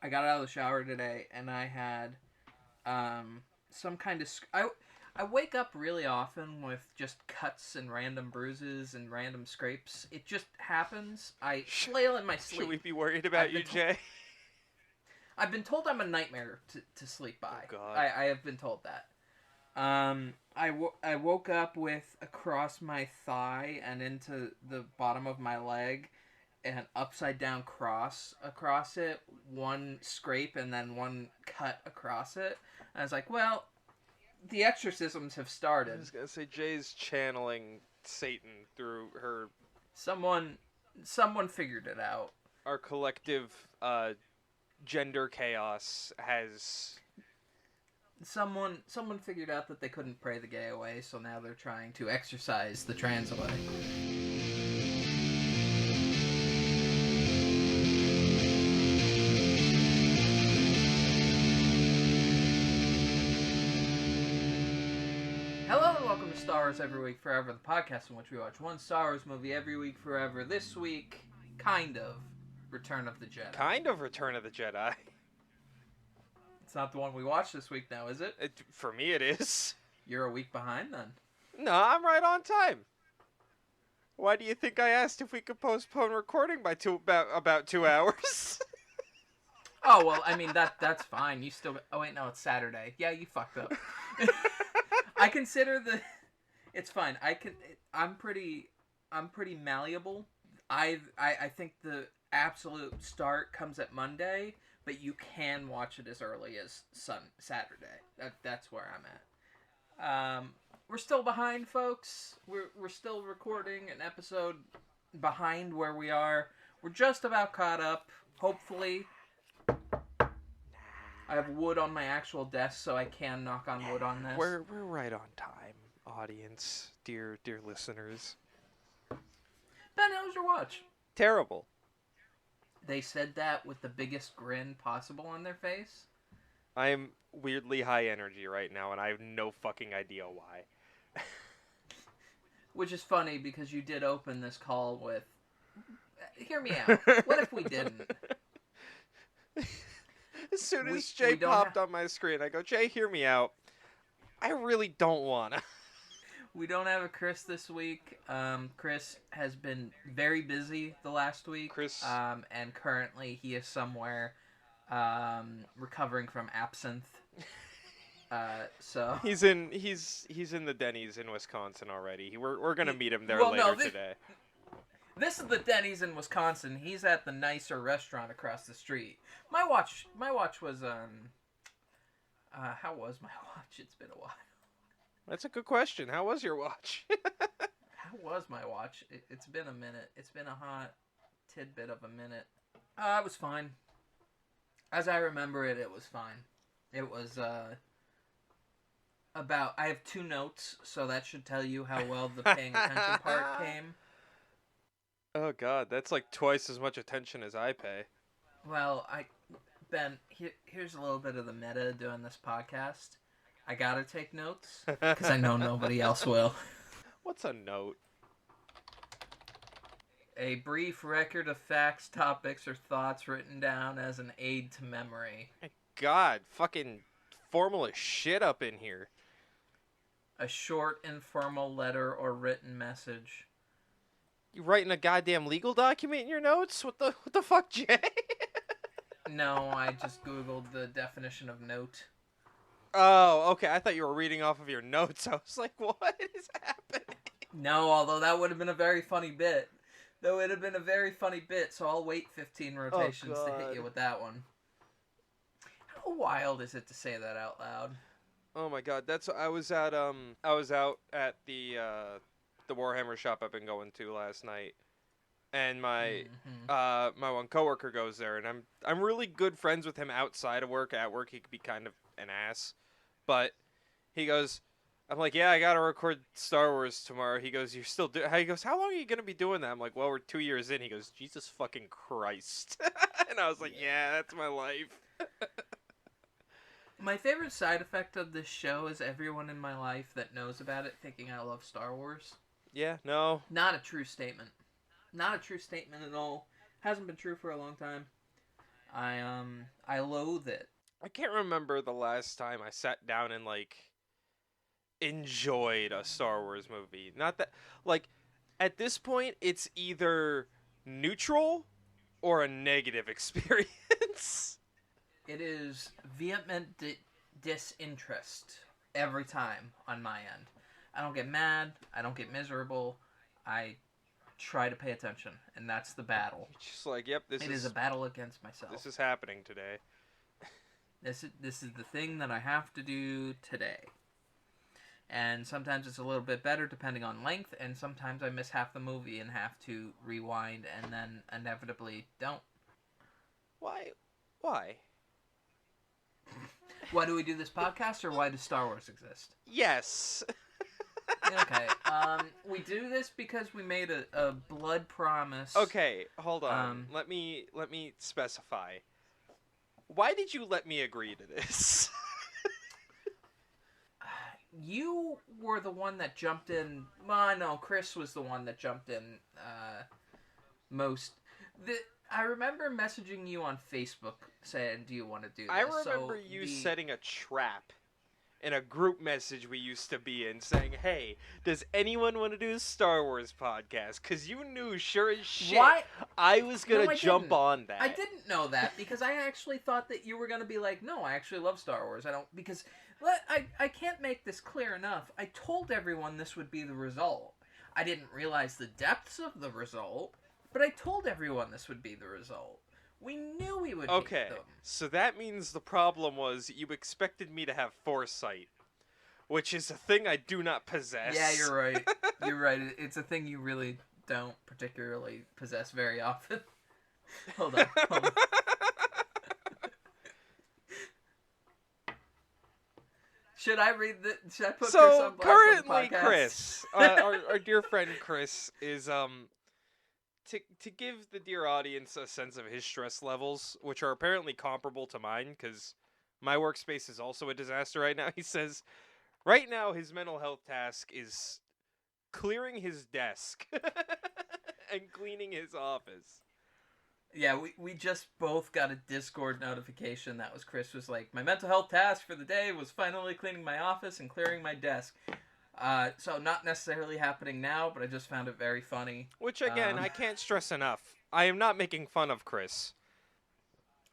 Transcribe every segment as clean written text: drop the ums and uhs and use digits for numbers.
I got out of the shower today and I had some kind of I wake up really often with just cuts and random bruises and random scrapes. It just happens. I flail in my sleep. Should we be worried about you, Jay? I've been told I'm a nightmare to sleep by. Oh, God. I have been told that. I woke up with across my thigh and into the bottom of my leg an upside down cross across it, one scrape and then one cut across it. And I was like, well, the exorcisms have started. I was going to say, Jay's channeling Satan through her... Someone figured it out. Our collective gender chaos has... Someone figured out that they couldn't pray the gay away, so now they're trying to exorcise the trans away. Hello and welcome to Star Wars Every Week Forever, the podcast in which we watch one Star Wars movie every week forever. This week, kind of Return of the Jedi. Kind of Return of the Jedi. It's not the one we watched this week now, is it? For me, it is. You're a week behind, then. No, I'm right on time. Why do you think I asked if we could postpone recording by about 2 hours? Oh, well, I mean, that's fine. You still... Oh, wait, no, it's Saturday. Yeah, you fucked up. I consider it's fine. I'm pretty malleable. I think the absolute start comes at Monday, but you can watch it as early as Saturday. That's where I'm at. We're still behind, folks. We're still recording an episode behind where we are. We're just about caught up, hopefully. I have wood on my actual desk, so I can knock on wood on this. We're right on time, audience, dear listeners. Ben, how was your watch? Terrible. They said that with the biggest grin possible on their face. I am weirdly high energy right now, and I have no fucking idea why. Which is funny, because you did open this call with, hear me out, what if we didn't? As soon as Jay popped on my screen, I go, Jay, hear me out. I really don't wanna. We don't have a Chris this week. Chris has been very busy the last week. And currently he is somewhere recovering from absinthe. So he's in the Denny's in Wisconsin already. We're gonna meet him there later today. This is the Denny's in Wisconsin. He's at the nicer restaurant across the street. My watch was how was my watch? It's been a while. That's a good question. How was your watch? How was my watch? It's been a minute. It's been a hot tidbit of a minute. It was fine. As I remember it, it was fine. It was about... I have 2 notes, so that should tell you how well the paying attention part came. Oh, God. That's like twice as much attention as I pay. Well, Ben, here's a little bit of the meta doing this podcast. I gotta take notes, because I know nobody else will. What's a note? A brief record of facts, topics, or thoughts written down as an aid to memory. My God, fucking formal as shit up in here. A short, informal letter or written message. You writing a goddamn legal document in your notes? What the fuck, Jay? No, I just Googled the definition of note. Oh, okay. I thought you were reading off of your notes. I was like, what is happening? No, although that would have been a very funny bit. So I'll wait 15 rotations to hit you with that one. How wild is it to say that out loud? Oh my God, I was out at the Warhammer shop I've been going to last night. And my one coworker goes there, and I'm really good friends with him outside of work. At work, he could be kind of an ass, but he goes, I'm like, yeah, I gotta record Star Wars tomorrow. He goes, he goes, how long are you gonna be doing that? I'm like, well, we're 2 years in. He goes, Jesus fucking Christ, and I was like, yeah, that's my life. My favorite side effect of this show is everyone in my life that knows about it thinking I love Star Wars. Yeah, no, not a true statement. Not a true statement at all. Hasn't been true for a long time. I loathe it. I can't remember the last time I sat down and like enjoyed a Star Wars movie. Not that like at this point it's either neutral or a negative experience. It is vehement disinterest every time on my end. I don't get mad. I don't get miserable. I try to pay attention, and that's the battle. Just like, yep, It is a battle against myself. This is happening today. This is the thing that I have to do today. And sometimes it's a little bit better depending on length, and sometimes I miss half the movie and have to rewind and then inevitably don't. Why? Why? Why do we do this podcast, or why does Star Wars exist? Yes. Okay, we do this because we made a blood promise. Okay, hold on. Let me specify. Why did you let me agree to this? You were the one that jumped in. Well, no, Chris was the one that jumped in most. I remember messaging you on Facebook saying, "Do you want to do this?" I remember you setting a trap in a group message we used to be in, saying, "Hey, does anyone want to do a Star Wars podcast?" Because you knew, sure as shit, I was gonna jump on that. I didn't know that because I actually thought that you were gonna be like, "No, I actually love Star Wars. I don't," because I can't make this clear enough. I told everyone this would be the result. I didn't realize the depths of the result, but I told everyone this would be the result. We knew we would beat them. So that means the problem was you expected me to have foresight, which is a thing I do not possess. Yeah, you're right. You're right. It's a thing you really don't particularly possess very often. Hold on. Should I read the? Should I put Chris on blast currently, on the podcast? Chris, our dear friend Chris, is to give the dear audience a sense of his stress levels, which are apparently comparable to mine, because my workspace is also a disaster right now. He says, right now his mental health task is clearing his desk and cleaning his office. Yeah, we just both got a Discord notification that was Chris was like, my mental health task for the day was finally cleaning my office and clearing my desk. So not necessarily happening now, but I just found it very funny. Which, again, I can't stress enough. I am not making fun of Chris.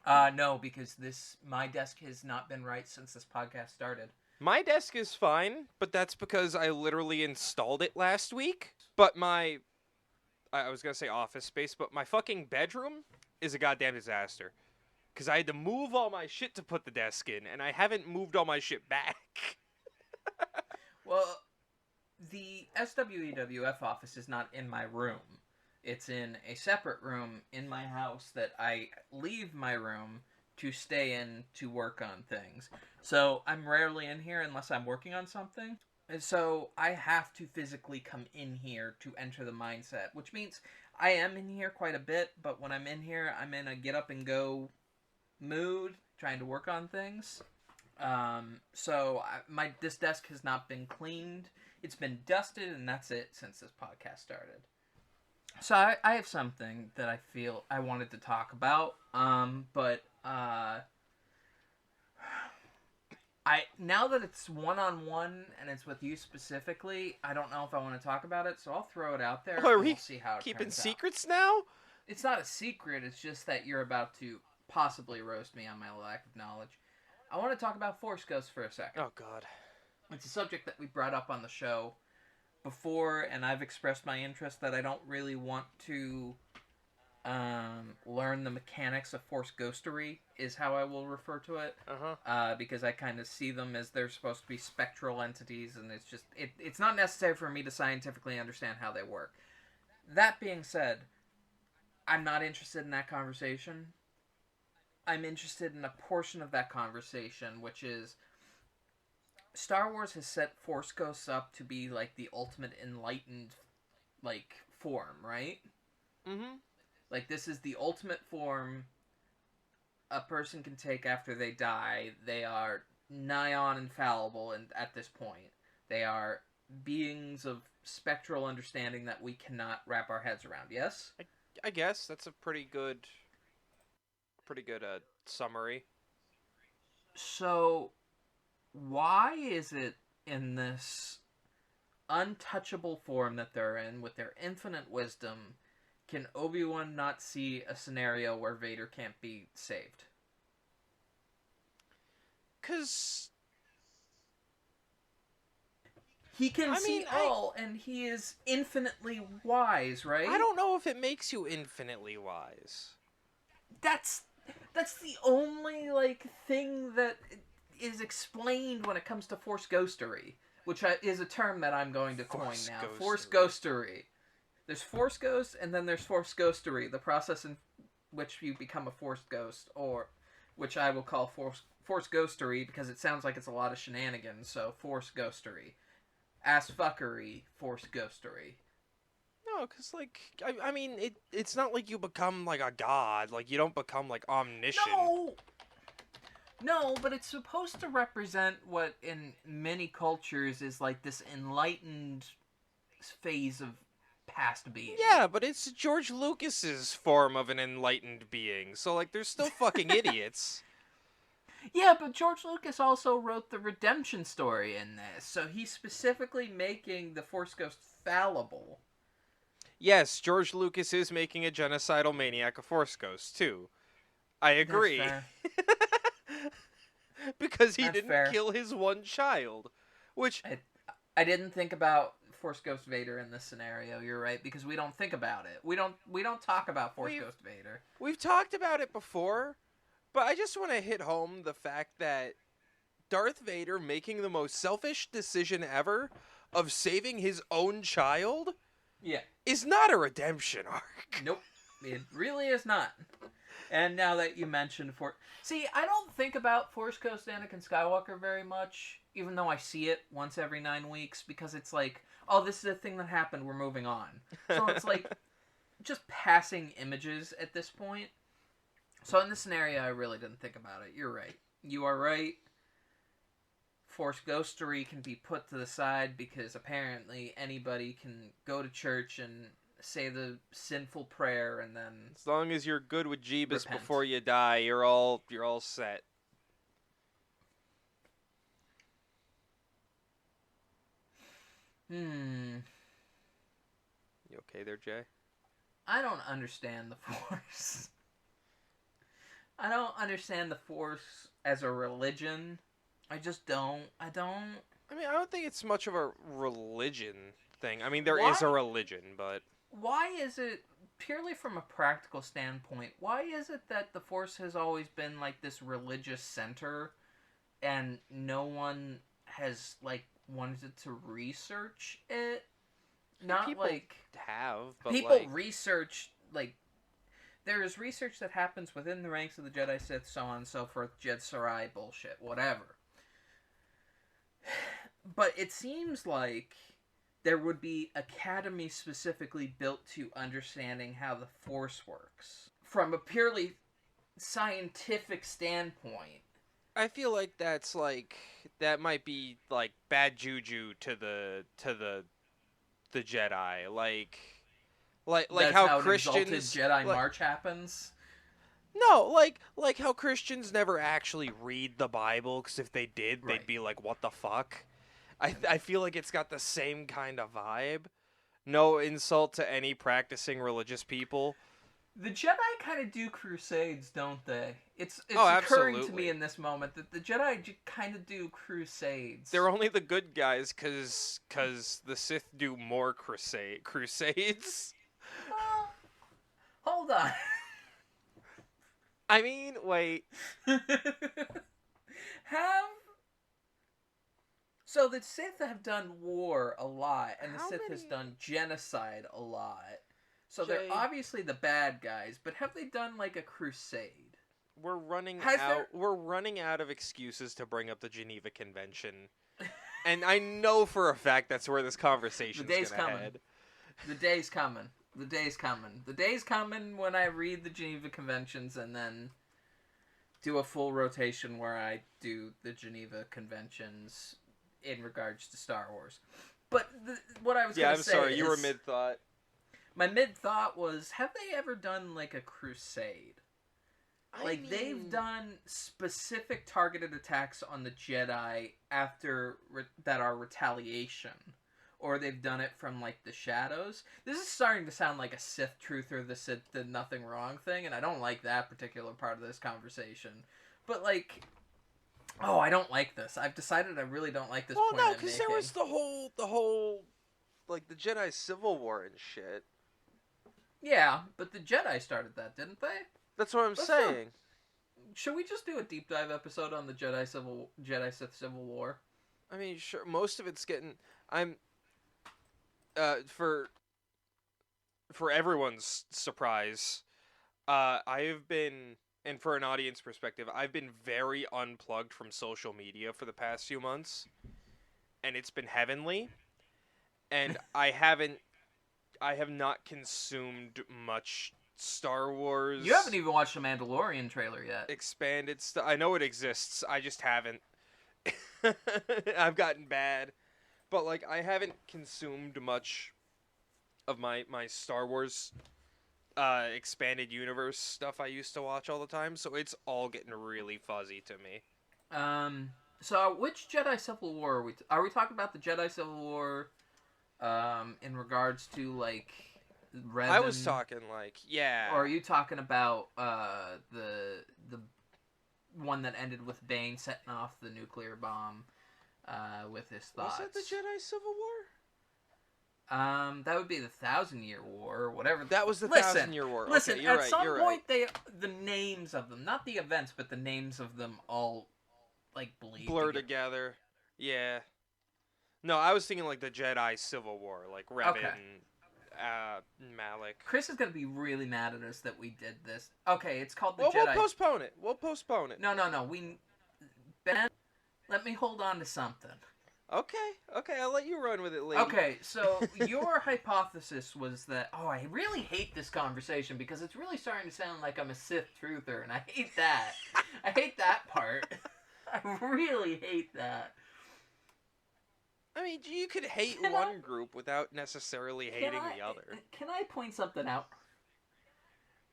No, because my desk has not been right since this podcast started. My desk is fine, but that's because I literally installed it last week. But I was going to say office space, but my fucking bedroom is a goddamn disaster. Because I had to move all my shit to put the desk in, and I haven't moved all my shit back. Well, the SWEWF office is not in my room. It's in a separate room in my house that I leave my room to stay in to work on things. So I'm rarely in here unless I'm working on something. And so I have to physically come in here to enter the mindset, which means I am in here quite a bit, but when I'm in here, I'm in a get up and go mood, trying to work on things. So this desk has not been cleaned. It's been dusted, and that's it since this podcast started. So I have something that I feel I wanted to talk about, but now that it's one-on-one and it's with you specifically, I don't know if I want to talk about it, so I'll throw it out there and we'll see how it keeping turns secrets out. now? It's not a secret, it's just that you're about to possibly roast me on my lack of knowledge. I want to talk about Force Ghosts for a second. Oh, God. It's a subject that we brought up on the show before, and I've expressed my interest that I don't really want to learn the mechanics of Force Ghostery, is how I will refer to it. Because I kind of see them as they're supposed to be spectral entities, and it's just it's not necessary for me to scientifically understand how they work. That being said, I'm not interested in that conversation. I'm interested in a portion of that conversation, which is Star Wars has set Force Ghosts up to be like the ultimate enlightened form, right? Mm-hmm. Like, this is the ultimate form a person can take after they die. They are nigh on infallible, and at this point, they are beings of spectral understanding that we cannot wrap our heads around. Yes? I guess that's a pretty good pretty good summary. So, why is it in this untouchable form that they're in, with their infinite wisdom, can Obi-Wan not see a scenario where Vader can't be saved? 'Cause he can see all, and he is infinitely wise, right? I don't know if it makes you infinitely wise. That's the only thing that is explained when it comes to Force Ghostery, which is a term that I'm going to coin now. Force Ghostery. There's Force Ghost, and then there's Force Ghostery, the process in which you become a Force Ghost, or which I will call Force Ghostery because it sounds like it's a lot of shenanigans. So Force Ghostery, ass fuckery, Force Ghostery. No, because, I mean, it's not like you become, a god. You don't become, omniscient. No, but it's supposed to represent what, in many cultures, is, this enlightened phase of past being. Yeah, but it's George Lucas's form of an enlightened being, so, they're still fucking idiots. Yeah, but George Lucas also wrote the redemption story in this, so he's specifically making the Force Ghost fallible. Yes, George Lucas is making a genocidal maniac a Force Ghost, too. I agree. That's fair. Because he didn't kill his one child. Which... I didn't think about Force Ghost Vader in this scenario, you're right, because we don't think about it. We don't talk about Force Ghost Vader. We've talked about it before, but I just want to hit home the fact that Darth Vader making the most selfish decision ever of saving his own child... Yeah. Is not a redemption arc. Nope. It really is not. And now that you mentioned See, I don't think about Force Ghost Anakin Skywalker very much, even though I see it once every 9 weeks, because it's like, oh, this is a thing that happened, we're moving on. So it's just passing images at this point. So in this scenario, I really didn't think about it. You're right. You are right. Force Ghostery can be put to the side because apparently anybody can go to church and say the sinful prayer and then... As long as you're good with Jeebus repent. Before you die, you're all set. You okay there, Jay? I don't understand the Force. I don't understand the Force as a religion. I just don't. I mean, I don't think it's much of a religion thing. I mean, there is a religion, but... Why is it, purely from a practical standpoint, why is it that the Force has always been, this religious center, and no one has, wanted to research it? Not, people have, but, people research, there is research that happens within the ranks of the Jedi, Sith, so on and so forth, Jedi Sarai bullshit, whatever. But it seems like there would be academies specifically built to understanding how the Force works. From a purely scientific standpoint. I feel like that's that might be bad juju to the Jedi. Like how Christians Jedi March happens. No, like how Christians never actually read the Bible, because if they did, they'd be like, what the fuck? I feel like it's got the same kind of vibe. No insult to any practicing religious people. The Jedi kind of do crusades, don't they? It's occurring to me in this moment that the Jedi kind of do crusades. They're only the good guys because the Sith do more crusades. Hold on. I mean, wait. So the Sith have done war a lot, and the Sith has done genocide a lot. So they're obviously the bad guys, but have they done a crusade? We're running out of excuses to bring up the Geneva Convention. And I know for a fact that's where this conversation's going to head. The day's coming. The day's coming. The day's coming when I read the Geneva Conventions and then do a full rotation where I do the Geneva Conventions in regards to Star Wars. But what I was going to say sorry, you were mid-thought. My mid-thought was, have they ever done a crusade? Like, they've done specific targeted attacks on the Jedi that are retaliation. Or they've done it from, like, the shadows. This is starting to sound like a Sith truther, the Sith did nothing wrong thing, and I don't like that particular part of this conversation. But, like, I don't like this. I've decided I really don't like this point I'm making. Well, no, because there was the whole, like, the Jedi Civil War and shit. Yeah, but the Jedi started that, didn't they? That's what I'm saying. Should we just do a deep dive episode on the Jedi-Sith Civil War? I mean, sure. Most of it's getting. For everyone's surprise, I have been, and for an audience perspective, I've been very unplugged from social media for the past few months, and it's been heavenly. And I have not consumed much Star Wars. You haven't even watched the Mandalorian trailer yet. Expanded stuff. I know it exists. I just haven't. I've gotten bad. But, like, I haven't consumed much of my Star Wars expanded universe stuff I used to watch all the time, so it's all getting really fuzzy to me. So which Jedi Civil War are we talking about the Jedi Civil War in regards to, like, Revan? I was talking, like, yeah. Or are you talking about the one that ended with Bane setting off the nuclear bomb with his thoughts? Was that the Jedi Civil War? That would be the 1,000-Year War, or whatever. That was the 1,000-Year War. Listen, okay, you're at some point, right. the names of them, not the events, but the names of them all, like, blur together. Yeah. No, I was thinking, like, the Jedi Civil War, like Revan, Malik. Chris is going to be really mad at us that we did this. Okay, it's called the Jedi... We'll postpone it. No. Ben, let me hold on to something. Okay, I'll let you run with it, lady. Okay, so your hypothesis was that, I really hate this conversation because it's really starting to sound like I'm a Sith truther, and I hate that. I hate that part. I really hate that. I mean, you could hate one group without necessarily hating the other. Can I point something out?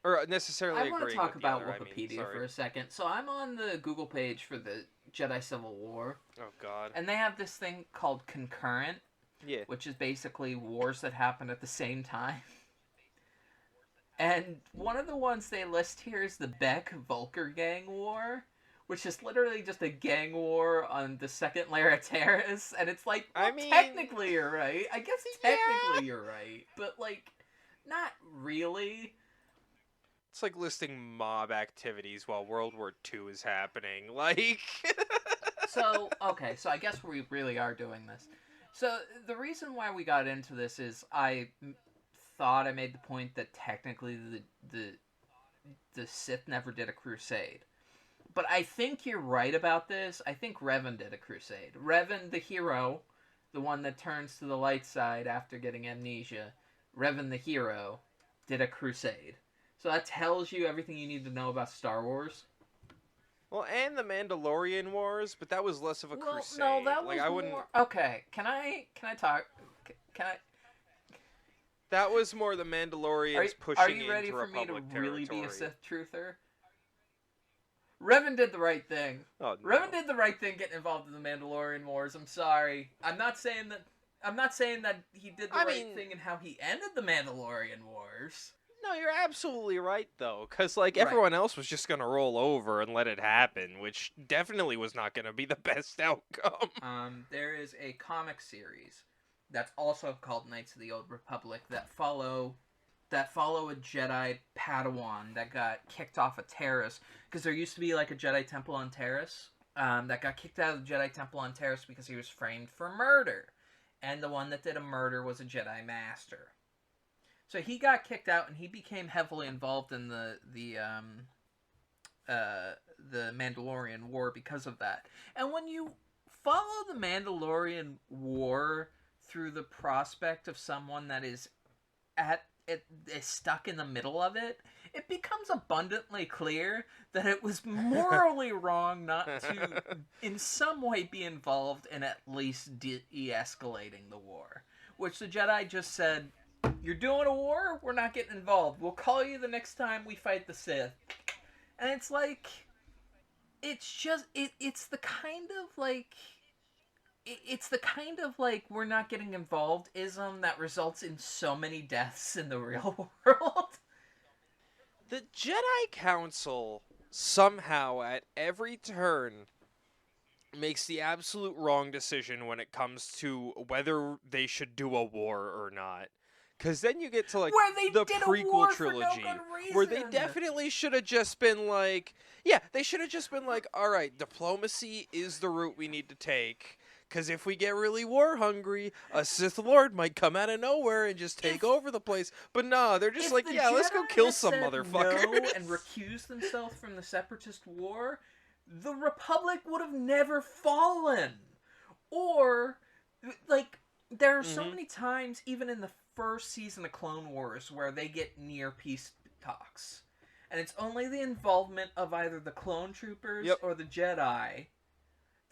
Or necessarily agreeing with the other. I want to talk about Wikipedia for a second. So I'm on the Google page for the Jedi Civil War. Oh, God. And they have this thing called concurrent. Yeah. Which is basically wars that happen at the same time. And one of the ones they list here is the Beck-Vulcar Gang War. Which is literally just a gang war on the second layer of Terrace. And it's like, technically you're right. I guess technically you're right. But, like, not really. It's like listing mob activities while World War II is happening. Like... So I guess we really are doing this. So, the reason why we got into this is I thought I made the point that technically the Sith never did a crusade. But I think you're right about this. I think Revan did a crusade. Revan, the hero, the one that turns to the light side after getting amnesia, Revan, the hero, did a crusade. So that tells you everything you need to know about Star Wars. Well, and the Mandalorian Wars, but that was less of a crusade. No, that was I wouldn't... more... Okay, can I talk? Can I... That was more the Mandalorians pushing into Republic territory. Are you ready for me to really be a Sith truther? Revan did the right thing. Oh, no. Revan did the right thing getting involved in the Mandalorian Wars. I'm sorry. I'm not saying that he did the right thing in how he ended the Mandalorian Wars. No, you're absolutely right, though. Because, like, everyone else was just going to roll over and let it happen, which definitely was not going to be the best outcome. There is a comic series that's also called Knights of the Old Republic that follow a Jedi Padawan that got kicked off of Terrace. Because there used to be, like, a Jedi Temple on Terrace that got kicked out of the Jedi Temple on Terrace because he was framed for murder. And the one that did a murder was a Jedi Master. So he got kicked out, and he became heavily involved in the Mandalorian War because of that. And when you follow the Mandalorian War through the prospect of someone that is stuck in the middle of it, it becomes abundantly clear that it was morally wrong not to, in some way, be involved in at least de-escalating the war. Which the Jedi just said, you're doing a war? We're not getting involved. We'll call you the next time we fight the Sith. And it's like, it's just, it's the kind of like, it's the kind of like we're not getting involved ism that results in so many deaths in the real world. The Jedi Council somehow at every turn makes the absolute wrong decision when it comes to whether they should do a war or not. Because then you get to like Where they the did a prequel war trilogy, for no good reason. where they definitely should have just been like, yeah, they should have just been like, all right, diplomacy is the route we need to take. Because if we get really war hungry, a Sith Lord might come out of nowhere and just take over the place. But no, they're just like, yeah, let's go kill some motherfuckers. No and recuse themselves from the Separatist War, the Republic would have never fallen. Or, like, there are so many times, even in the first season of Clone Wars, where they get near peace talks. And it's only the involvement of either the clone troopers or the Jedi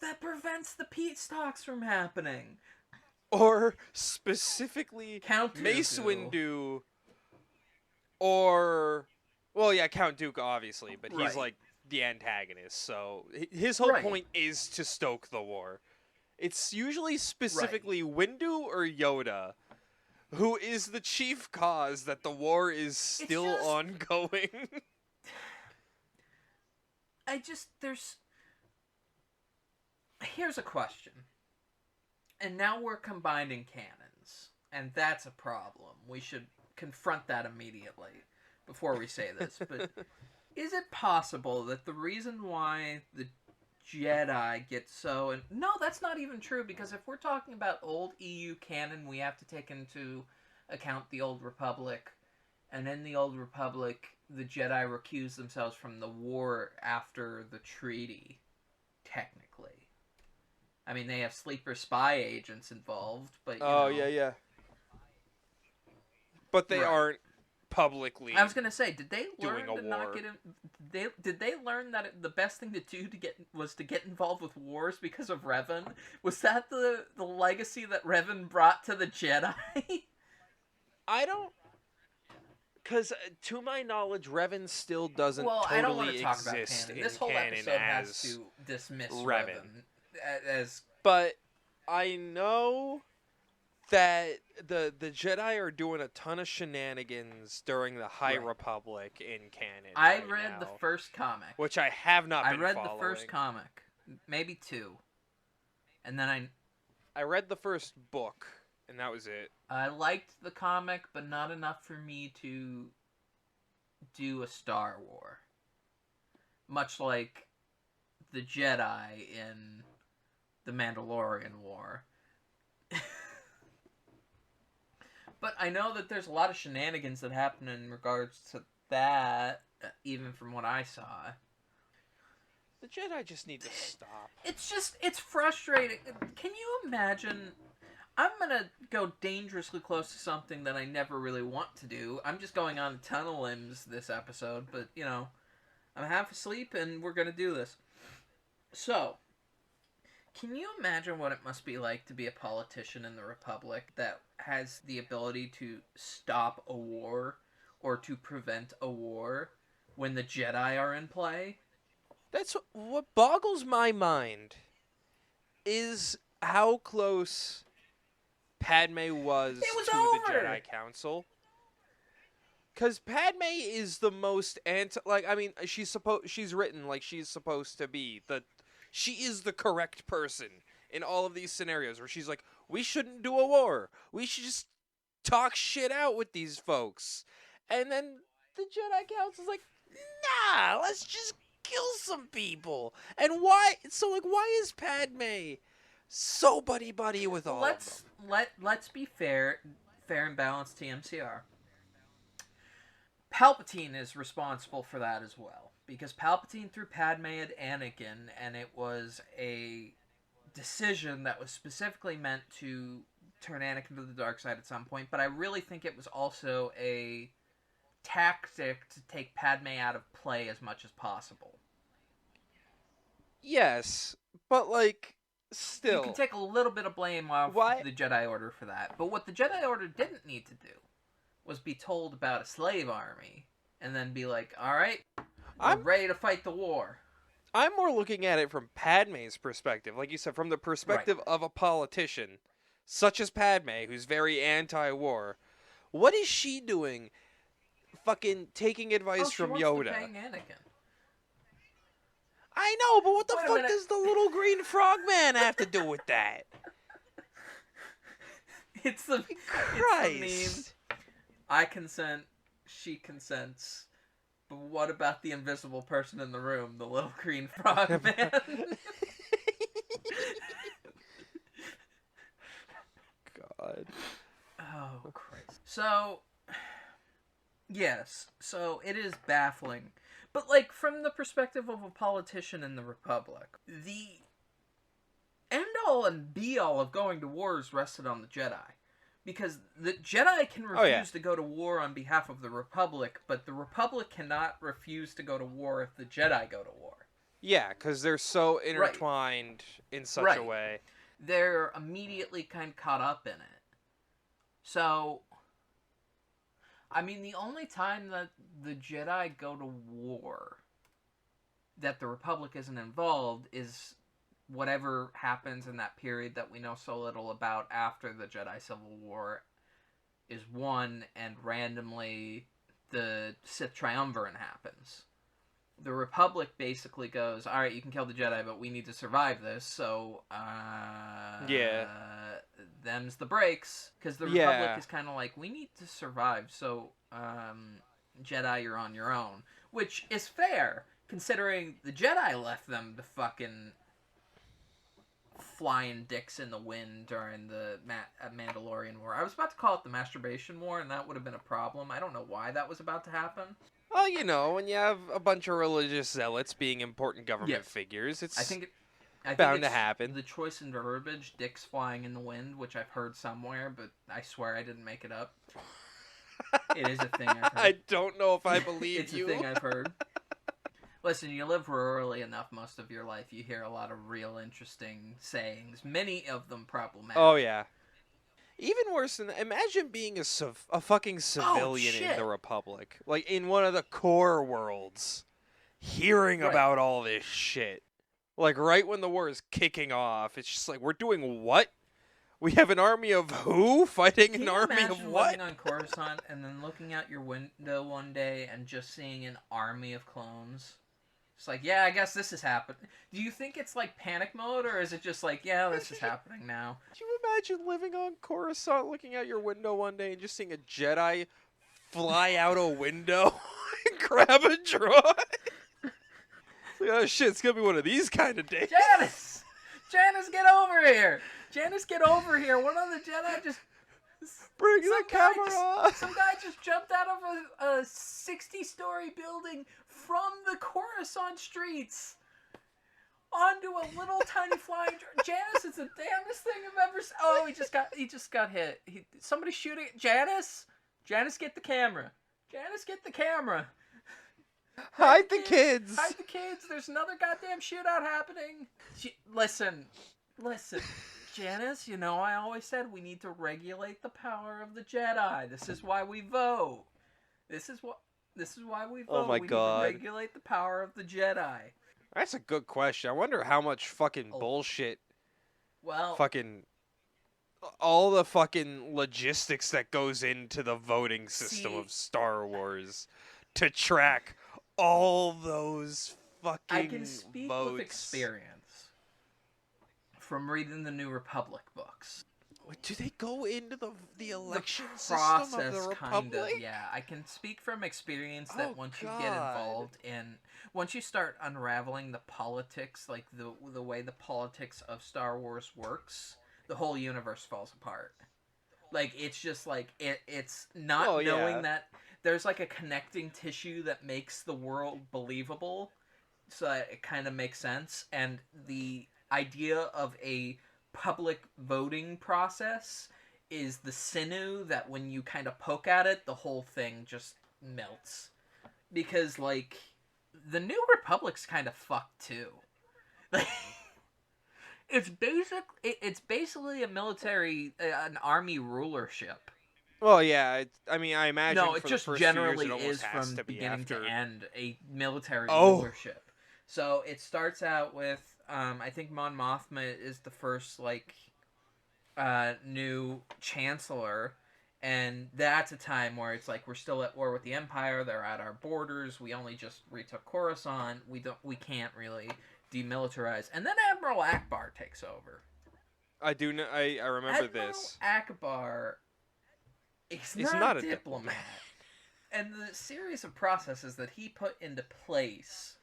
that prevents the peace talks from happening. Or specifically Count Mace Dooku. Windu, or, well, yeah, Count Dooku obviously, but he's like the antagonist, so his whole point is to stoke the war. It's usually specifically Windu or Yoda who is the chief cause that the war is still ongoing. Here's a question. And now we're combining canons, and that's a problem. We should confront that immediately before we say this. But is it possible that the reason why the Jedi get so... And no, that's not even true, because if we're talking about old EU canon, we have to take into account the Old Republic. And in the Old Republic, the Jedi recuse themselves from the war after the treaty, technically. I mean, they have sleeper spy agents involved, but you know. Yeah. But they aren't publicly. I was gonna say, did they learn to not get in? Did they learn that the best thing to do was to get involved with wars because of Revan? Was that the legacy that Revan brought to the Jedi? I don't. Because, to my knowledge, Revan still doesn't totally exist in this whole canon episode as has to dismiss Revan. As... But I know that the Jedi are doing a ton of shenanigans during the High Republic in canon. I read the first comic, which I have not been following. I read the first comic, maybe two, and then I read the first book, and that was it. I liked the comic, but not enough for me to do a Star War. Much like the Jedi in the Mandalorian War. But I know that there's a lot of shenanigans that happen in regards to that, even from what I saw. The Jedi just need to stop. It's frustrating. Can you imagine... I'm gonna go dangerously close to something that I never really want to do. I'm just going on a ton of limbs this episode, but, you know, I'm half asleep and we're gonna do this. So, can you imagine what it must be like to be a politician in the Republic that has the ability to stop a war or to prevent a war when the Jedi are in play? That's what boggles my mind, is how close Padme was to the Jedi Council. Because Padme is the most she's written like she's supposed to be. She is the correct person in all of these scenarios where she's like, we shouldn't do a war. We should just talk shit out with these folks. And then the Jedi Council's like, nah, let's just kill some people. And why? So, like, why is Padme so buddy-buddy with all of them? Let's be fair and balanced, TMCR. Palpatine is responsible for that as well. Because Palpatine threw Padme at Anakin, and it was a decision that was specifically meant to turn Anakin to the dark side at some point, but I really think it was also a tactic to take Padme out of play as much as possible. Yes, but, like, still. You can take a little bit of blame off the Jedi Order for that, but what the Jedi Order didn't need to do was be told about a slave army, and then be like, alright, We're I'm ready to fight the war. I'm more looking at it from Padme's perspective, like you said, from the perspective of a politician, such as Padme, who's very anti-war. What is she doing? Fucking taking advice She from wants Yoda. to bang Anakin. I know, but what the Wait a fuck minute. does the little green frogman have to do with that? It's the Christ. meme. I consent. She consents. But what about the invisible person in the room, the little green frog man? God. Oh, Christ. So, yes. So, it is baffling. But, like, from the perspective of a politician in the Republic, the end-all and be-all of going to wars rested on the Jedi. Because the Jedi can refuse to go to war on behalf of the Republic, but the Republic cannot refuse to go to war if the Jedi go to war. Yeah, because they're so intertwined in such a way. They're immediately kind of caught up in it. So, I mean, the only time that the Jedi go to war that the Republic isn't involved is whatever happens in that period that we know so little about after the Jedi Civil War is won, and randomly the Sith Triumvirate happens. The Republic basically goes, alright, you can kill the Jedi, but we need to survive this, so, them's the breaks. Because the Republic is kind of like, we need to survive, so, Jedi, you're on your own. Which is fair, considering the Jedi left them to fucking flying dicks in the wind during the Mandalorian War. I was about to call it the Masturbation War, and that would have been a problem. I don't know why that was about to happen. Well, you know, when you have a bunch of religious zealots being important government figures, it's bound to happen. The choice in verbiage, dicks flying in the wind, which I've heard somewhere, but I swear I didn't make it up. It is a thing I've heard. I don't know if I believe it's you. It's a thing I've heard. Listen, you live rurally enough most of your life, you hear a lot of real interesting sayings, many of them problematic. Oh, yeah. Even worse than that, imagine being a fucking civilian in the Republic. Like, in one of the core worlds. Hearing about all this shit. Like, right when the war is kicking off, it's just like, we're doing what? We have an army of who? Fighting an army of what? Living on Coruscant and then looking out your window one day and just seeing an army of clones? It's like, yeah, I guess this is happening. Do you think it's like panic mode, or is it just like, yeah, this is happening now? Can you imagine living on Coruscant, looking out your window one day and just seeing a Jedi fly out a window and grab a droid? Like, oh shit, it's gonna be one of these kind of days. Janice! Janice, get over here! Janice, get over here! One of the Jedi just... Bring the camera! Some guy just jumped out of a 60-story building from the Coruscant streets onto a little tiny flying Janice, it's the damnest thing I've ever seen. Oh, he just got hit. Somebody's shooting at Janice. Janice, get the camera. Janice, get the camera. Hide the kids. Hide the kids. There's another goddamn shootout happening. Listen. Janice, you know I always said we need to regulate the power of the Jedi. This is why we vote. This is why we vote. Oh my God. We need to regulate the power of the Jedi. That's a good question. I wonder how much fucking bullshit. Well, fucking all the fucking logistics that goes into the voting system of Star Wars to track all those fucking I can speak votes. with experience from reading the New Republic books. Do they go into the election process, system of the Republic? Kind of, yeah. I can speak from experience that once you get involved in, once you start unraveling the politics, like the way the politics of Star Wars works, the whole universe falls apart. Like, it's just like, it's not knowing that there's like a connecting tissue that makes the world believable, so that it kind of makes sense, and the idea of a public voting process is the sinew that when you kind of poke at it, the whole thing just melts. Because, like, the New Republic's kind of fucked, too. Like, it's basically a military, an army rulership. Well, yeah. I mean, I imagine No, it for just the first few years, generally it almost is has from to be beginning to after. end a military Oh. rulership. So it starts out with, I think Mon Mothma is the first like new chancellor, and that's a time where it's like we're still at war with the Empire. They're at our borders. We only just retook Coruscant. We can't really demilitarize. And then Admiral Akbar takes over. I do know. I remember this. Akbar is He's not, not a a diplomat. And the series of processes that he put into place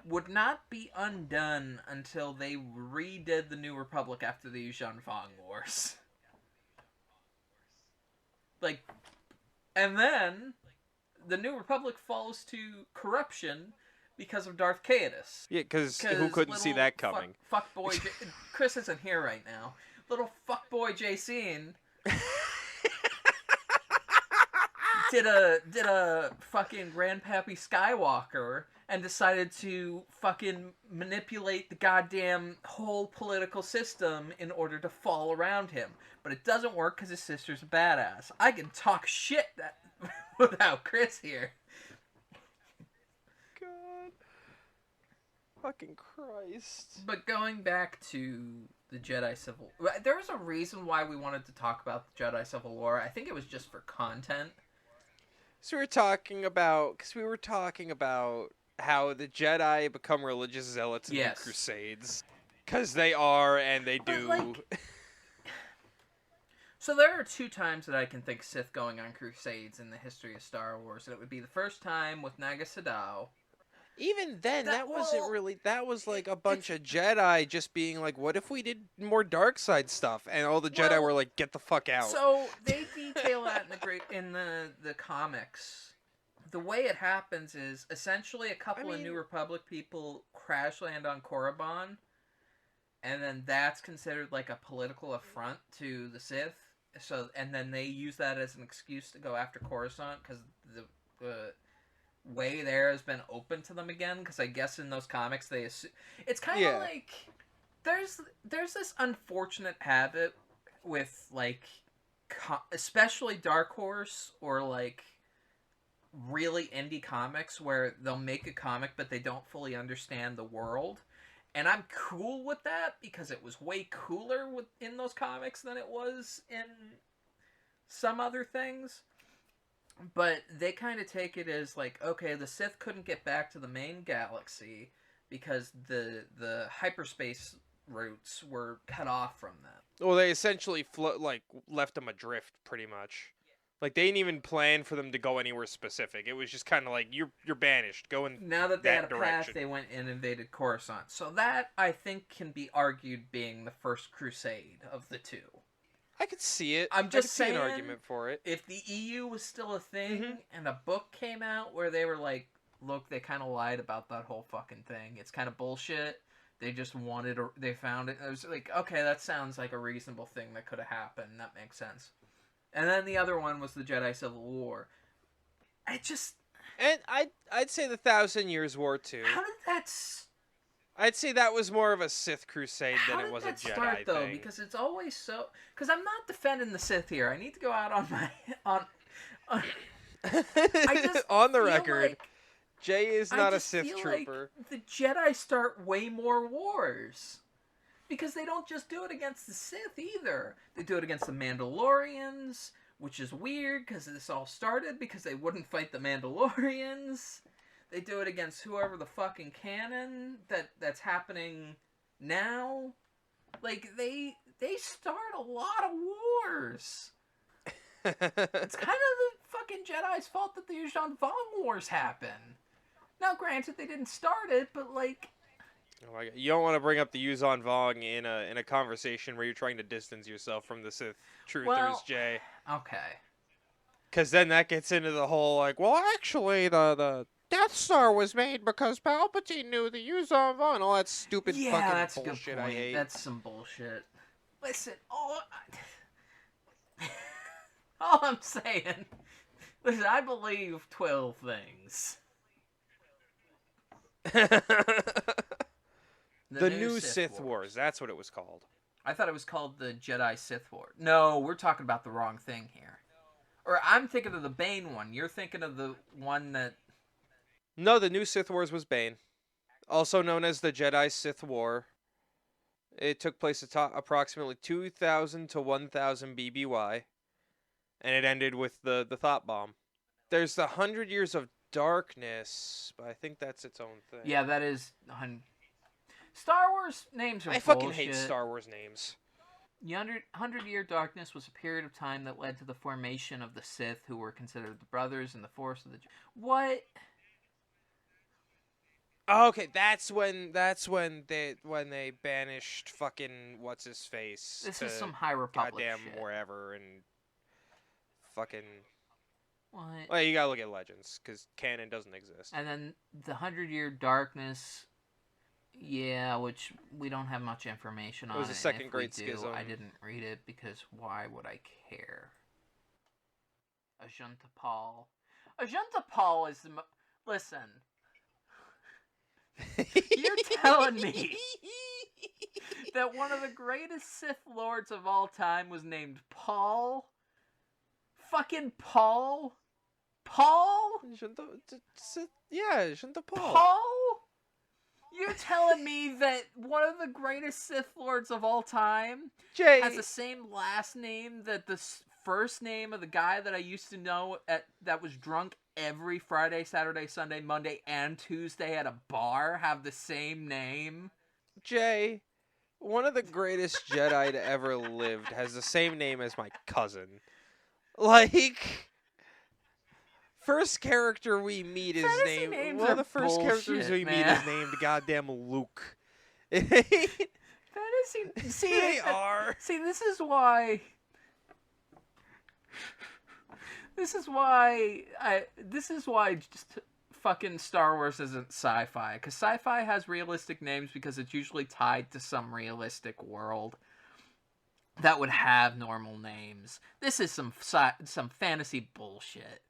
would not be undone until they redid the New Republic after the Yuuzhan Vong Wars. Like, and then the New Republic falls to corruption because of Darth Caedus. Yeah, because who couldn't see that coming? Fuckboy Chris isn't here right now. Little fuckboy Jacene did a fucking Grandpappy Skywalker and decided to fucking manipulate the goddamn whole political system in order to fall around him. But it doesn't work because his sister's a badass. I can talk shit without Chris here. God. Fucking Christ. But going back to the Jedi Civil War, there was a reason why we wanted to talk about the Jedi Civil War. I think it was just for content. So we were talking about how the Jedi become religious zealots in the Crusades. Because they are, and they do. Like, so there are two times that I can think Sith going on Crusades in the history of Star Wars. And it would be the first time with Naga Sadow. Even then, that wasn't really... That was like a bunch of Jedi just being like, what if we did more dark side stuff? And all the Jedi were like, get the fuck out. So they detail that in the comics. The way it happens is essentially a couple of New Republic people crash land on Korriban, and then that's considered like a political affront to the Sith. So, and then they use that as an excuse to go after Coruscant because the way there has been open to them again. Because I guess in those comics they assume it's kind of like there's this unfortunate habit with like especially Dark Horse or like really indie comics where they'll make a comic but they don't fully understand the world, and I'm cool with that because it was way cooler in those comics than it was in some other things. But they kind of take it as like, okay, the Sith couldn't get back to the main galaxy because the hyperspace routes were cut off from them. Well, they essentially left them adrift pretty much. Like they didn't even plan for them to go anywhere specific. It was just kind of like you're banished. Go in now that they had a direction. path, they went and invaded Coruscant. So that I think can be argued being the first crusade of the two. I could see it. I'm just saying, see an argument for it. If the EU was still a thing and a book came out where they were like, look, they kind of lied about that whole fucking thing. It's kind of bullshit. They just they found it. It was like, okay, that sounds like a reasonable thing that could have happened. That makes sense. And then the other one was the Jedi Civil War. And I'd say the 1,000 Years War too. How did that? I'd say that was more of a Sith crusade than it was a Jedi thing. How did that start though? Because it's always so. Because I'm not defending the Sith here. I need to go out on my I just on the record. Like, Jay is not a Sith trooper. Like the Jedi start way more wars. Because they don't just do it against the Sith either. They do it against the Mandalorians, which is weird because this all started because they wouldn't fight the Mandalorians. They do it against whoever the fucking canon that's happening now. Like, they start a lot of wars. It's kind of the fucking Jedi's fault that the Yuuzhan Vong Wars happen. Now, granted, they didn't start it, but like... Oh, you don't want to bring up the Yuuzhan Vong in a conversation where you're trying to distance yourself from the Sith truthers, Jay. Okay. Because then that gets into the whole, like, well, actually, the Death Star was made because Palpatine knew the Yuuzhan Vong and all that stupid fucking that's bullshit. A good point. I hate. That's some bullshit. Listen, all I'm saying... Listen, I believe 12 things. The new Sith Wars. That's what it was called. I thought it was called the Jedi Sith War. No, we're talking about the wrong thing here. Or I'm thinking of the Bane one. You're thinking of the one that... No, the new Sith Wars was Bane, also known as the Jedi Sith War. It took place approximately 2000 to 1000 BBY, and it ended with the Thought Bomb. There's the 100 Years of Darkness, but I think that's its own thing. Yeah, that is... Star Wars names are I bullshit. fucking hate Star Wars names. The 100-Year Darkness was a period of time that led to the formation of the Sith, who were considered the brothers in the Force of the... What? Oh, okay, that's when they banished fucking what's his face. This is some High Republic goddamn shit. wherever and fucking. What? Well, you gotta look at Legends because canon doesn't exist. And then the 100-Year Darkness, yeah, which we don't have much information on. It was a second grade schism. I didn't read it because why would I care? Ajunta Paul. Ajunta Paul is the listen. You're telling me that one of the greatest Sith Lords of all time was named Paul? Fucking Paul? Paul? Yeah, Junta Paul. Paul? You're telling me that one of the greatest Sith Lords of all time Jay has the same last name that the first name of the guy that I used to know that was drunk every Friday, Saturday, Sunday, Monday, and Tuesday at a bar have the same name? Jay, one of the greatest Jedi to ever lived has the same name as my cousin. Like, first character we meet is Fantasy named... names One of are the first bullshit, characters we meet man. is named goddamn Luke. Fantasy... See, They are. See, this is why... This is why just fucking Star Wars isn't sci-fi. Because sci-fi has realistic names because it's usually tied to some realistic world that would have normal names. This is some fantasy bullshit.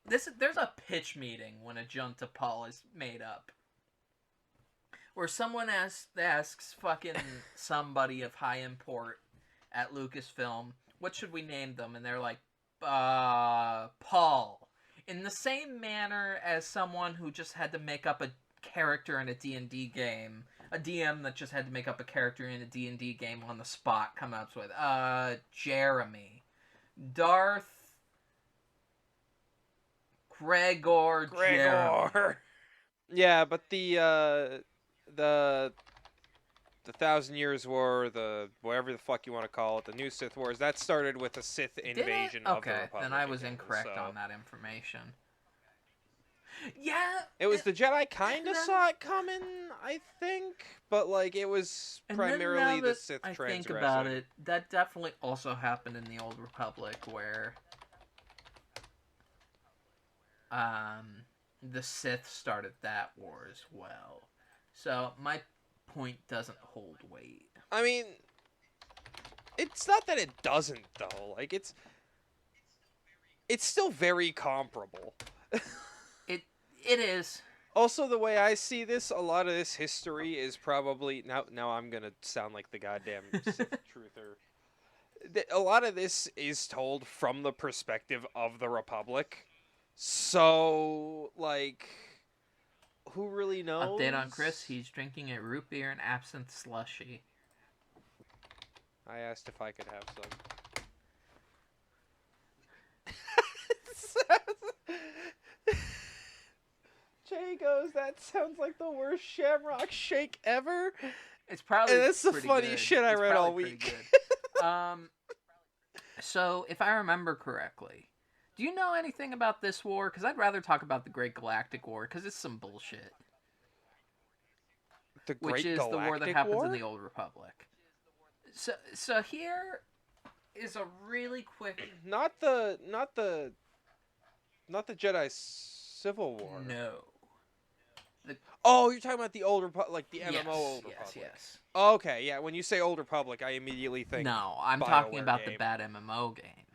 There's a pitch meeting when a Junta Paul is made up. Where someone asks fucking somebody of high import at Lucasfilm, what should we name them? And they're like, Paul. In the same manner as someone who just had to make up a character in a D&D game, a DM that just had to make up a character in a D&D game on the spot, come up with, Jeremy. Darth Gregor. Jeremy. Yeah, but the 1,000 Years War, the whatever the fuck you want to call it, the new Sith Wars, that started with a Sith invasion of the Republic. Okay, then I was again, incorrect so. on that information. Yeah, it was the Jedi kind of saw it coming, I think, but like it was primarily the Sith transgressing. I think about it, that definitely also happened in the Old Republic, where the Sith started that war as well. So my point doesn't hold weight. I mean, it's not that it doesn't though. Like it's still very comparable. It is. Also, the way I see this, a lot of this history is probably now I'm gonna sound like the goddamn Sith truther. A lot of this is told from the perspective of the Republic. So, like, who really knows? Update on Chris, he's drinking a root beer and absinthe slushy. I asked if I could have some. Jay goes, that sounds like the worst Shamrock Shake ever. It's probably and that's the pretty funniest good. shit I It's read all probably week. So, if I remember correctly, do you know anything about this war? Because I'd rather talk about the Great Galactic War, because it's some bullshit. Which is the war that happens in the Old Republic. So here is a really quick... Not the Jedi Civil War. No. Oh, you're talking about the Old Republic, like the MMO Old Republic. Yes. Okay, yeah. When you say Old Republic, I immediately think. No, I'm BioWare talking about game. the bad MMO game.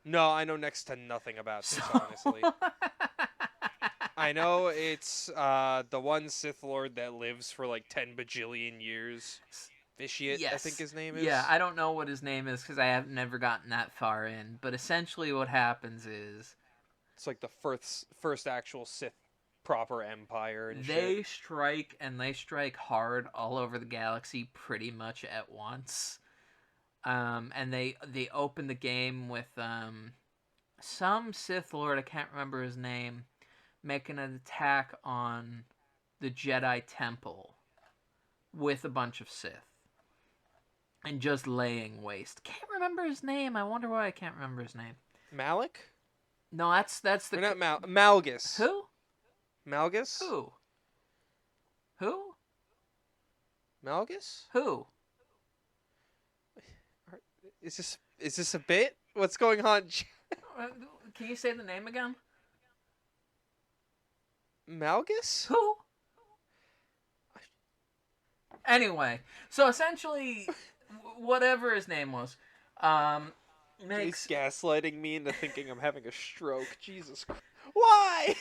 No, I know next to nothing about this, honestly. I know it's the one Sith Lord that lives for like 10 bajillion years. Vitiate, Yes. I think his name is. Yeah, I don't know what his name is because I have never gotten that far in. But essentially, what happens is It's like the first actual Sith proper empire and they shit. strike, and they strike hard all over the galaxy pretty much at once. And they open the game with some Sith Lord, I can't remember his name, making an attack on the Jedi Temple with a bunch of Sith. And just laying waste. Can't remember his name. I wonder why I can't remember his name. Malik? No, that's the... Or not Malgus. Who? Malgus? Who? Malgus? Who? Is this a bit? What's going on? Can you say the name again? Malgus? Who? Anyway, so essentially, whatever his name was, makes... He's gaslighting me into thinking I'm having a stroke. Jesus Christ. Why?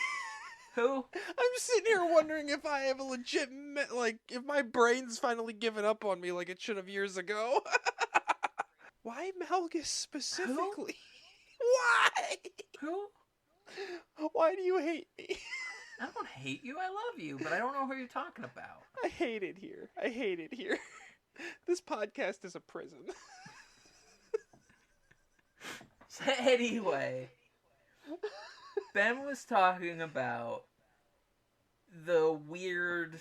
Who? I'm sitting here wondering if I have a legitimate, like, if my brain's finally given up on me like it should have years ago. Why Malgus specifically? Why? Who? Why do you hate me? I don't hate you. I love you, but I don't know who you're talking about. I hate it here. I hate it here. This podcast is a prison. Anyway, Ben was talking about the weird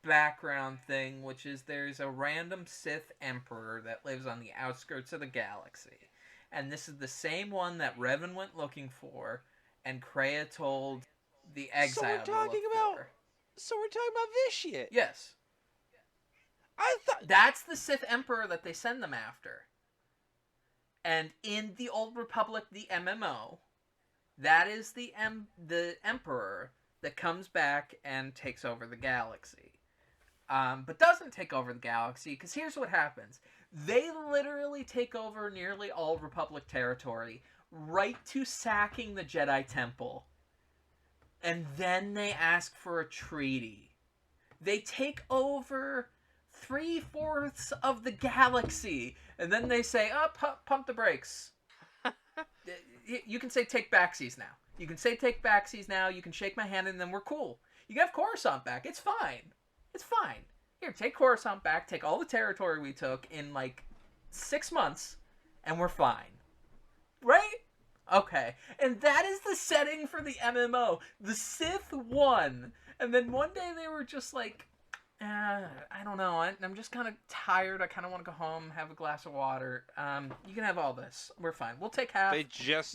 background thing, which is there's a random Sith Emperor that lives on the outskirts of the galaxy. And this is the same one that Revan went looking for, and Kreia told the exile So we're talking about Vitiate. Yes. I thought That's the Sith Emperor that they send them after. And in the Old Republic, the MMO, that is the Emperor that comes back and takes over the galaxy. But doesn't take over the galaxy, because here's what happens. They literally take over nearly all Republic territory, right to sacking the Jedi Temple. And then they ask for a treaty. They take over 3/4 of the galaxy. And then they say, pump the brakes. You can say take backsies now. You can say take backsies now. You can shake my hand and then we're cool. You can have Coruscant back. It's fine. It's fine. Here, take Coruscant back. Take all the territory we took in like 6 months. And we're fine. Right? Okay. And that is the setting for the MMO. The Sith won. And then one day they were just like, I don't know. I'm just kind of tired. I kind of want to go home, have a glass of water. You can have all this. We're fine. We'll take half.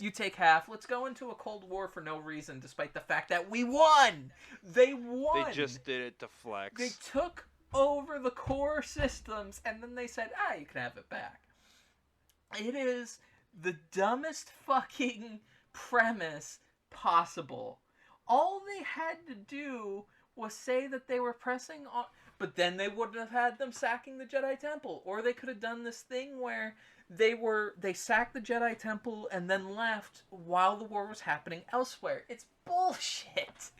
You take half. Let's go into a Cold War for no reason, despite the fact that we won. They won. They just did it to flex. They took over the core systems, and then they said, you can have it back. It is the dumbest fucking premise possible. All they had to do was say that they were pressing on, but then they wouldn't have had them sacking the Jedi Temple. Or they could have done this thing where they sacked the Jedi Temple and then left while the war was happening elsewhere. It's bullshit.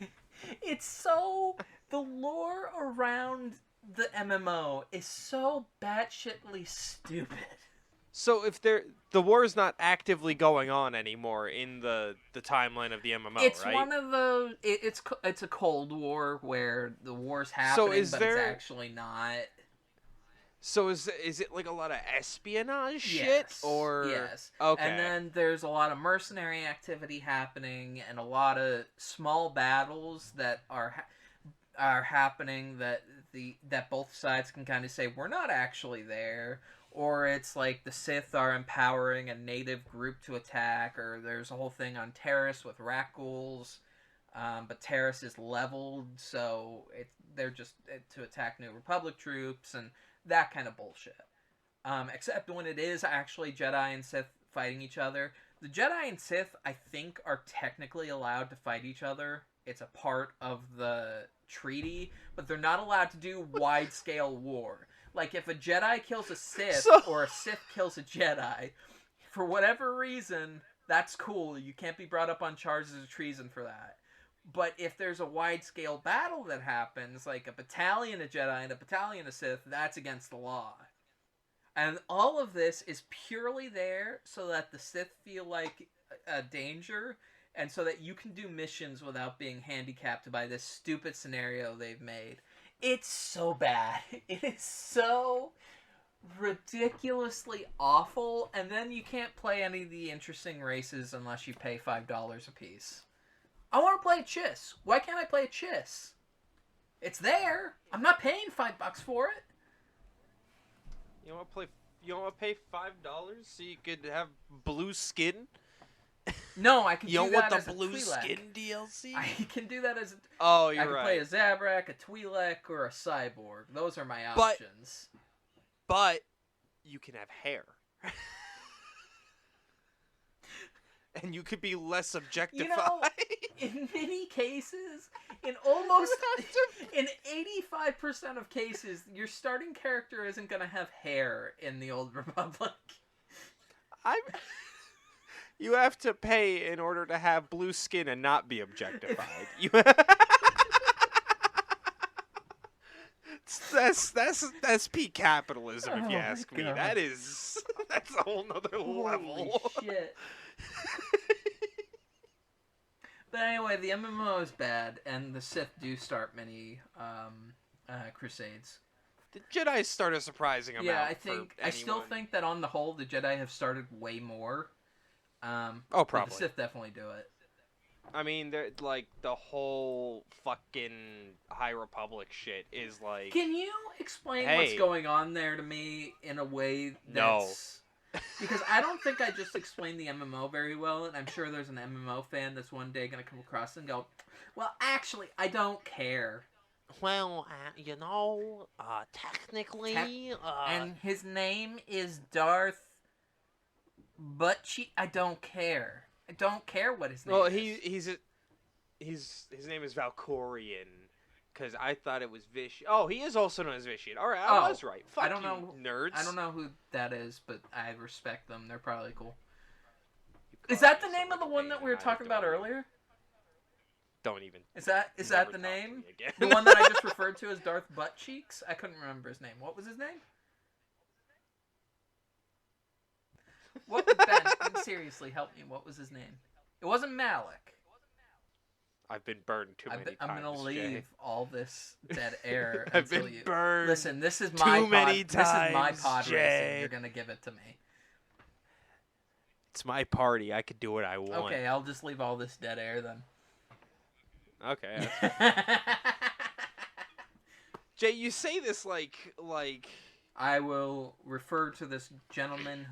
It's so, the lore around the MMO is so batshitly stupid. So if the war is not actively going on anymore in the timeline of the MMO, it's right? One of the it's a Cold War where the war's happening, but it's actually not. So is it like a lot of espionage shit, yes. or yes? Okay. And then there's a lot of mercenary activity happening, and a lot of small battles that are happening that both sides can kind of say we're not actually there. Or it's like the Sith are empowering a native group to attack, or there's a whole thing on Terrace with Rakghouls, but Terrace is leveled, so they're just to attack New Republic troops, and that kind of bullshit. Except when it is actually Jedi and Sith fighting each other. The Jedi and Sith, I think, are technically allowed to fight each other. It's a part of the treaty, but they're not allowed to do wide-scale war. Like, if a Jedi kills a Sith, or a Sith kills a Jedi, for whatever reason, that's cool. You can't be brought up on charges of treason for that. But if there's a wide-scale battle that happens, like a battalion of Jedi and a battalion of Sith, that's against the law. And all of this is purely there so that the Sith feel like a danger, and so that you can do missions without being handicapped by this stupid scenario they've made. It's so bad. It is so ridiculously awful, and then you can't play any of the interesting races unless you pay $5 a piece. I want to play a Chiss. Why can't I play a Chiss? It's there. I'm not paying $5 for it. You want to pay $5 so you could have blue skin? No, I can you do that want as the a blue Twi'lek. Skin DLC? I can do that as a... Oh, you're I can right. play a Zabrak, a Twi'lek, or a Cyborg. Those are my options. But you can have hair. And you could be less objectified. You know, in many cases, in almost... in 85% of cases, your starting character isn't going to have hair in the Old Republic. You have to pay in order to have blue skin and not be objectified. That's peak capitalism, if you ask me. That's a whole nother level. Holy shit. But anyway, the MMO is bad, and the Sith do start many crusades. The Jedi started surprising them out. I still think that on the whole, the Jedi have started way more. Probably. The Sith definitely do it. I mean, they're like the whole fucking High Republic shit is like. Can you explain what's going on there to me in a way that's... No. Because I don't think I just explained the MMO very well, and I'm sure there's an MMO fan that's one day going to come across and go, well, actually, I don't care. Well, technically... And his name is Darth... But I don't care. I don't care what his name is. Well, his name is Valkorian, because I thought it was Vish. Oh, he is also known as Vishian. All right, I was right. Fuck I don't know, nerds. I don't know who that is, but I respect them. They're probably cool. Is that the name of the one that we were talking about earlier? Don't even. Is that the name? The one that I just referred to as Darth Buttcheeks? I couldn't remember his name. What was his name? What, Ben, seriously, help me. What was his name? It wasn't Malik. I've been burned too many times. I'm gonna leave Jay. all this dead air I've until been you burned. Listen, this is my too many pod. This is my times, pod Jay. racing. You're gonna give it to me. It's my party. I could do what I want. Okay, I'll just leave all this dead air then. Okay. Jay, you say this like. I will refer to this gentleman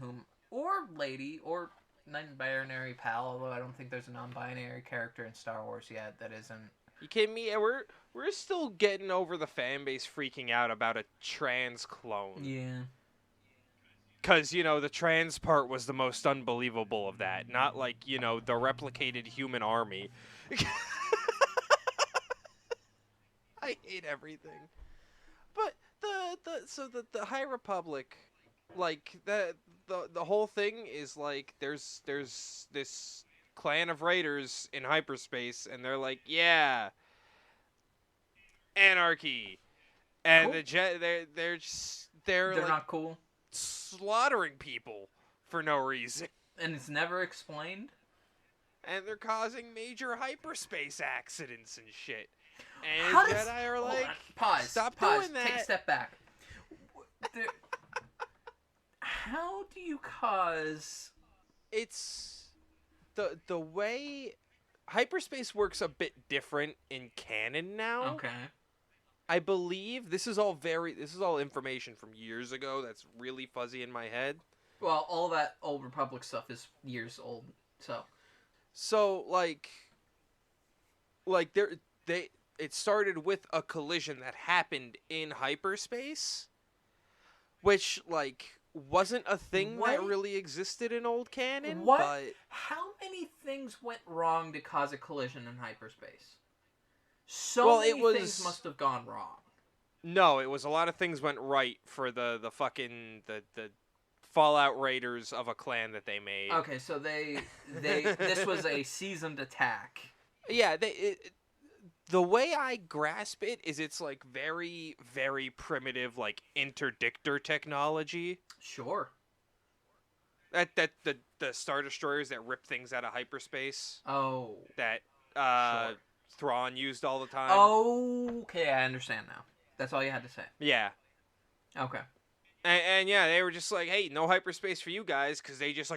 or lady or non-binary pal, although I don't think there's a non-binary character in Star Wars yet that isn't. You kidding me? We're still getting over the fan base freaking out about a trans clone. Yeah. Because, the trans part was the most unbelievable of that. Not like, the replicated human army. I hate everything. But the High Republic, like, the whole thing is like there's this clan of raiders in hyperspace, and they're like, yeah, anarchy, and cool. they're like, not cool, slaughtering people for no reason, and it's never explained, and they're causing major hyperspace accidents and shit. And Jedi are like, pause, stop pause, doing that. take a step back. How do you cause... It's the way hyperspace works a bit different in canon now. Okay. I believe this is all information from years ago that's really fuzzy in my head. Well, all that Old Republic stuff is years old, so. So like it started with a collision that happened in hyperspace, which wasn't a thing that really existed in old canon. What? But how many things went wrong to cause a collision in hyperspace? So many things must have gone wrong. No, it was a lot of things went right for the Fallout Raiders of a clan that they made. Okay, so they this was a seasoned attack. Yeah, the way I grasp it is it's like very, very primitive, like interdictor technology. Sure. That the Star Destroyers that rip things out of hyperspace. Oh. That Sure. Thrawn used all the time. Okay, I understand now. That's all you had to say. Yeah. Okay. And yeah, they were just like, hey, no hyperspace for you guys, because they just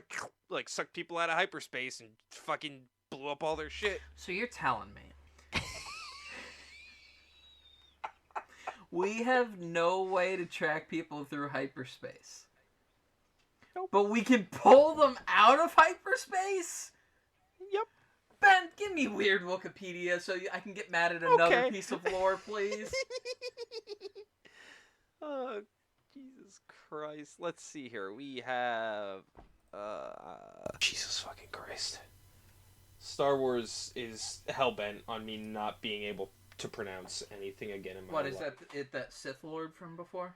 like sucked people out of hyperspace and fucking blew up all their shit. So you're telling me we have no way to track people through hyperspace. Nope. But we can pull them out of hyperspace? Yep. Ben, give me weird Wikipedia so I can get mad at another piece of lore, please. Oh, Jesus Christ. Let's see here. We have... Jesus fucking Christ. Star Wars is hellbent on me not being able to pronounce anything again in my life. What, is that Sith Lord from before?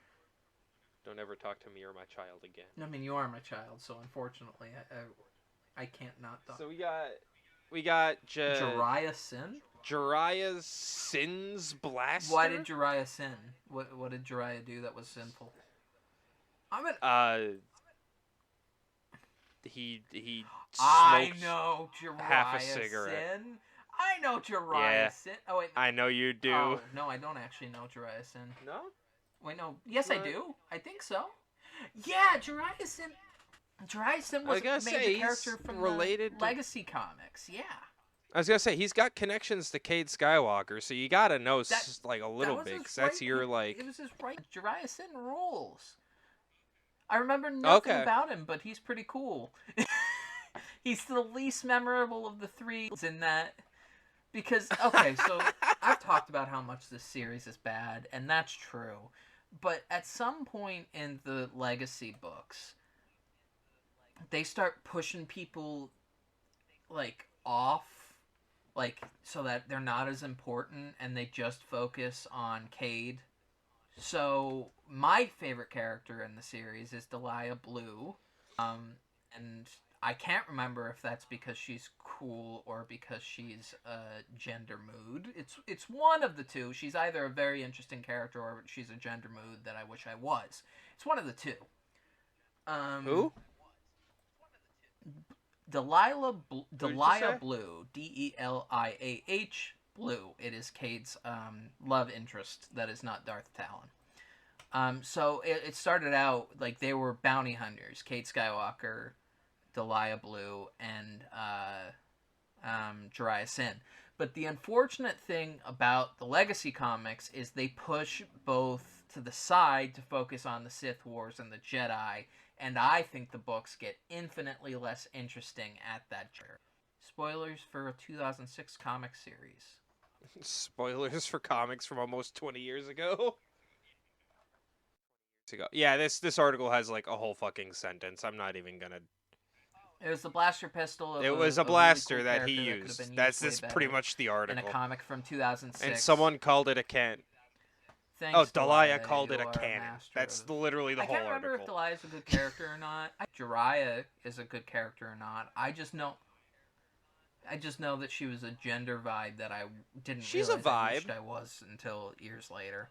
Don't ever talk to me or my child again. I mean, you are my child, so unfortunately, I can't not talk. So we got Jiraiya Sin? Jiraiya Sin's blaster? Why did Jiraiya sin? What did Jiraiya do that was sinful? He I smoked know Jiraiya half a cigarette. Sin. I know Jiraiya Yeah. Sin. Oh wait. I know you do. Oh, no, I don't actually know Jiraiya Sin. No? Wait, no. Yes, I What? do. I think so. Yeah, Jiraiya Sin. Jiraiya Sin was a major character from related the Legacy comics. Yeah. I was gonna say he's got connections to Cade Skywalker, so you gotta know like a little That was bit, his 'cause that's right- your like. It was his right. Jiraiya Sin rules. I remember nothing Okay. about him, but he's pretty cool. He's the least memorable of the three in that. Because, okay, so I've talked about how much this series is bad, and that's true. But at some point in the Legacy books, they start pushing people, like, off, like, so that they're not as important, and they just focus on Cade. So, my favorite character in the series is Delia Blue, and I can't remember if that's because she's cool or because she's a gender mood. It's one of the two. She's either a very interesting character or she's a gender mood that I wish I was. It's one of the two. Who? Delia say? Blue, Deliah Blue. It is Cade's love interest that is not Darth Talon. So it started out like they were bounty hunters. Cade Skywalker, Delia Blue, and Jiraiya Sin. But the unfortunate thing about the Legacy comics is they push both to the side to focus on the Sith Wars and the Jedi, and I think the books get infinitely less interesting at that juncture. Spoilers for a 2006 comic series. Spoilers for comics from almost 20 years ago. Yeah, this article has like a whole fucking sentence. I'm not even gonna. It was the blaster pistol. It was a blaster really cool that he used. That's pretty much the in article. a comic from 2006. And someone called it a can. Thanks, Delia called it a you are cannon. master That's of- literally the I whole can't remember article. if Delia's a good character or not. Jiraiya is a good character or not. I just know that she was a gender vibe that I didn't She's a realize I vibe. wished I was until years later.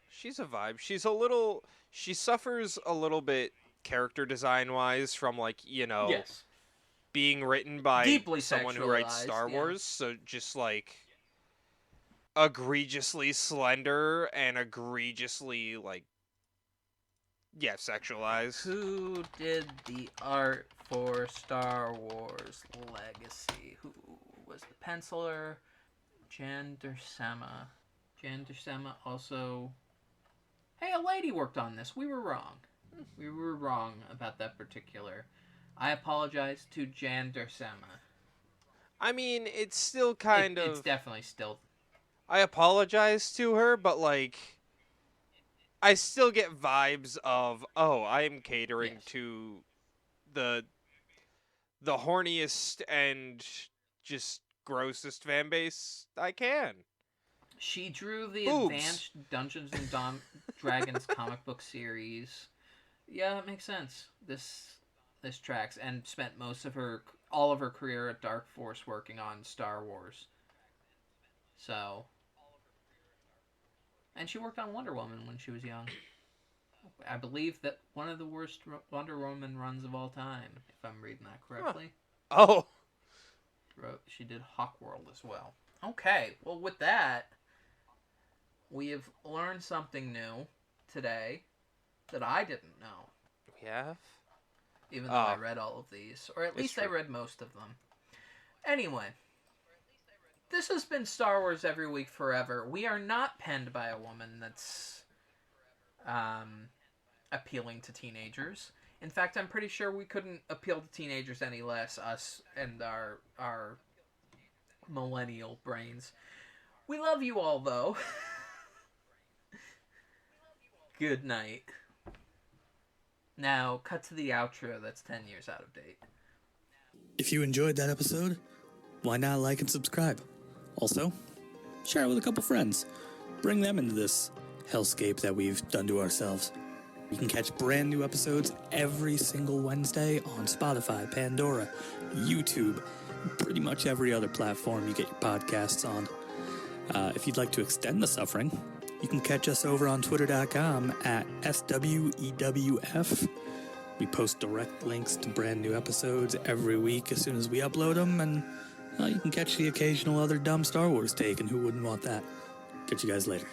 She's a vibe. She suffers a little bit character design wise from like, Yes. being written by Deeply someone who writes sexualized, Star yeah. Wars, so just like egregiously slender and egregiously like sexualized. Who did the art for Star Wars Legacy? Who was the penciler? Jan Duursema. Jan Duursema also... Hey, a lady worked on this. We were wrong. We were wrong about that particular... I apologize to Jan Duursema. I mean, it's still kind of... It's definitely still... I apologize to her, but like... I still get vibes of, I am catering Yes. to the horniest and just grossest fan base I can. She drew the Boobs. advanced Dungeons and Dragons comic book series. Yeah, that makes sense. This tracks, and spent all of her career at Dark Force working on Star Wars. So, and she worked on Wonder Woman when she was young. I believe that one of the worst Wonder Woman runs of all time, if I'm reading that correctly. Huh. Oh. She did Hawkworld as well. Okay, well with that, we have learned something new today that I didn't know. We have? Even though I read all of these. Or at least I read most of them. Anyway, this has been Star Wars Every Week Forever. We are not penned by a woman that's appealing to teenagers. In fact, I'm pretty sure we couldn't appeal to teenagers any less, us and our millennial brains. We love you all, though. Good night. Now, cut to the outro that's 10 years out of date. If you enjoyed that episode, why not like and subscribe? Also, share it with a couple friends. Bring them into this hellscape that we've done to ourselves. You can catch brand new episodes every single Wednesday on Spotify, Pandora, YouTube, pretty much every other platform you get your podcasts on. If you'd like to extend the suffering, you can catch us over on Twitter.com at SWEWF. We post direct links to brand new episodes every week as soon as we upload them, and you can catch the occasional other dumb Star Wars take, and who wouldn't want that? Catch you guys later.